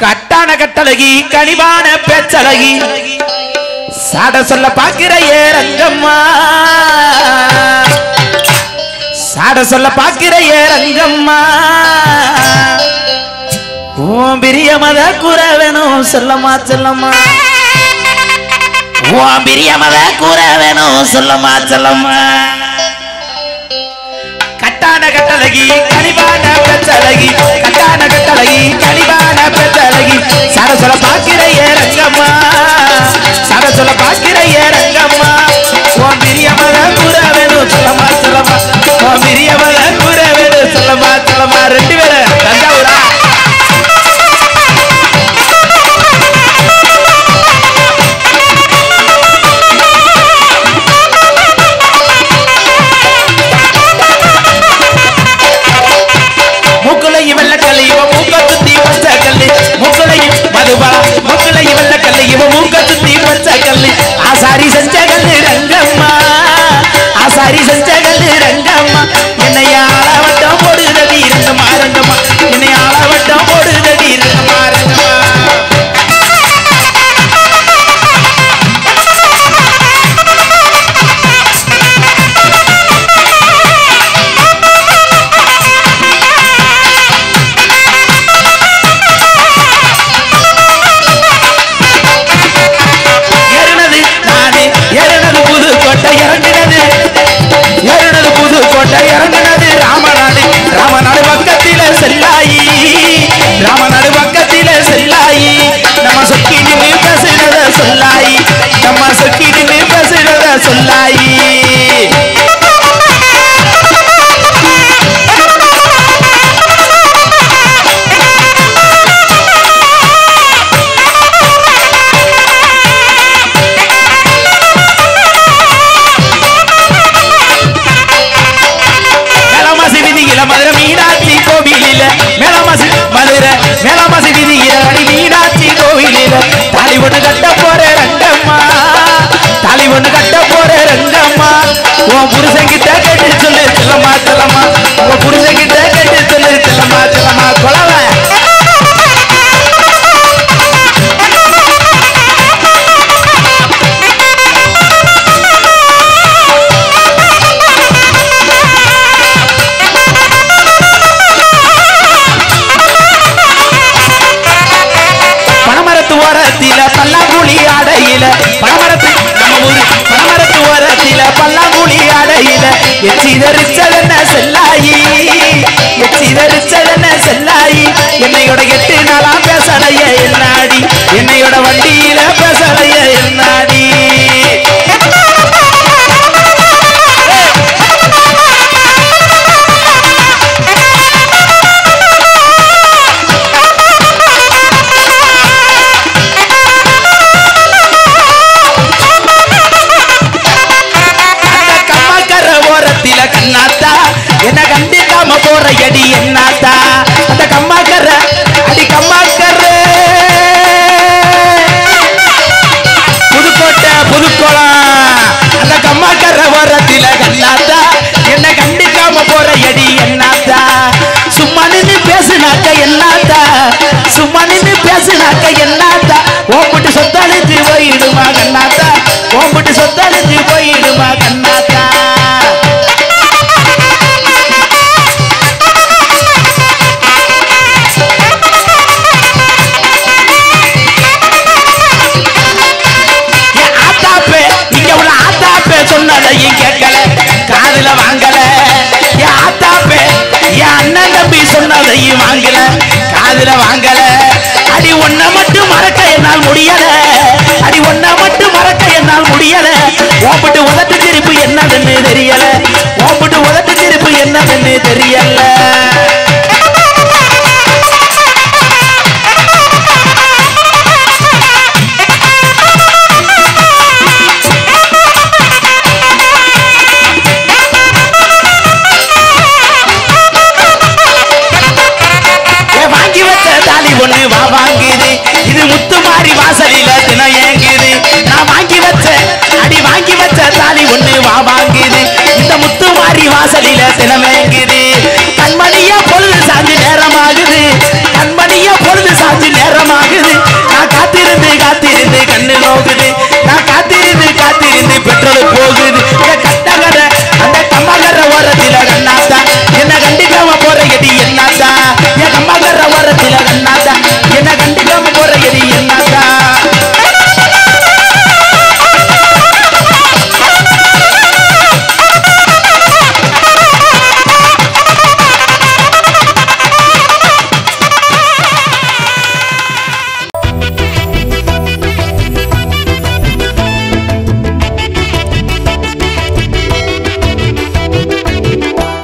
கட்டான கட்டழகி கனிவான பேச்சழகி சாட சொல்ல பாக்கிற ஏரங்கம்மா சாட சொல்ல பாக்கிற ஏரங்கம்மா ஓம் பிரியமத கூற வேணும் சொல்லம்மா சொல்லம்மா ஓம் பிரியமத கூற வேணும் சொல்லம்மா சொல்லம்மா கட்டான கட்டழகி கனிவான பேச்சழகி கட்டான கட்டழகி கனிவான பேச்சழகி சாட சொல்ல பாக்கிற ஏரங்கம்மா சாட சொல்ல பாக்கிற ஏரங்கம்மா ஓம் பிரியமத கூற வேணும் சொல்லம்மா சொல்லம்மா ஓம் பிரியமத கூற வேணும் சொல்லம்மா சொல்லம்மா ரெண்டு பேரும் தஞ்சாவூரா ஆசாரி செஞ்சகல் ரங்கம்மா ஆசாரி செஞ்சகல் ரங்கம்மா என்னை ஆளவட்டம் போடுதடி ரங்கம்மா ரங்கம்மா என்னை ஆளவட்டம் போடுதடி ரங்கம்மா ரங்கம்மா இறங்கினது ராமநாடு ராமநாடு பக்கத்தில செல்லாயி ராமநாடு பக்கத்தில செல்லாயி நம்ம சொக்கி நின்று பேசுறத சொல்லாயி நம்ம சொக்கி நின்று பேசுறத சொல்லாயி மேலமாசி விதியில அடி மீனாட்சி கோவிலில தாலி ஒண்ணு கட்ட போற ரங்கம்மா தாலி ஒண்ணு கட்ட போற ரங்கம்மா உன் புருஷங்கிட்ட கேட்டு சொல்லு செல்லம்மா செல்லம்மா உன் புருஷங்கிட்ட கேட்டு சொல்லு செல்லம்மா செல்லம்மா கொலவ பல்லாங்குழி ஆடையில பணமரத்து நம்ம ஊரு பணமரத்து ஓரத்தில பல்லாங்குழி ஆடையில எச்சிதறிச்சதென்ன செல்லாயி எச்சிதறிச்சதென்ன செல்லாயி என்னையோட 8 நாளா பேசலைய என்னாடி என்னையோட வண்டியில பேசலைய என்னாடி கண்ணாத்தா என்ன கண்டிக்காம போற அடி என்னாத்தா அந்த கம்மாக்கற அடி கம்மாக்கற புதுக்கோட்டை புதுக்கோளம் அந்த கம்மாக்கற ஓரத்தில கண்ணாத்தா என்ன கண்டிக்காம போற அடி என்னாத்தா சும்மா நின்னு பேசுனாக்க என்னாத்தா சும்மா நின்னு பேசுனாக்க என்னாத்தா ஓம்பிட்டு சொத்தழிஞ்சு போயிடுமா கண்ணாத்தா ஓம்பிட்டு சொத்தழிஞ்சு போயிடுமா கண்ணாத்தா சொன்னதையும் கேட்கல காதுல வாங்கல என் ஆத்தாப்பே என் அண்ணன் தம்பி சொன்னதையும் வாங்கல காதுல வாங்கல அடி ஒன்ன மட்டும் மறக்க என்னால் முடியல அடி ஒன்ன மட்டும் மறக்க என்னால் முடியல ஓம்பிட்டு உதட்டு திருப்பு என்னதுன்னு தெரியல ஓம்பிட்டு உதட்டு திருப்பு என்னதுன்னு தெரியல ஒண்ணு வா வாங்குது இது முத்துமாரி வாசலில தினம் ஏங்குது நான் வாங்கி வச்ச அடி வாங்கி வச்ச தாலி ஒண்ணு வா வாங்குது இந்த முத்துமாரி வாசலில தினமே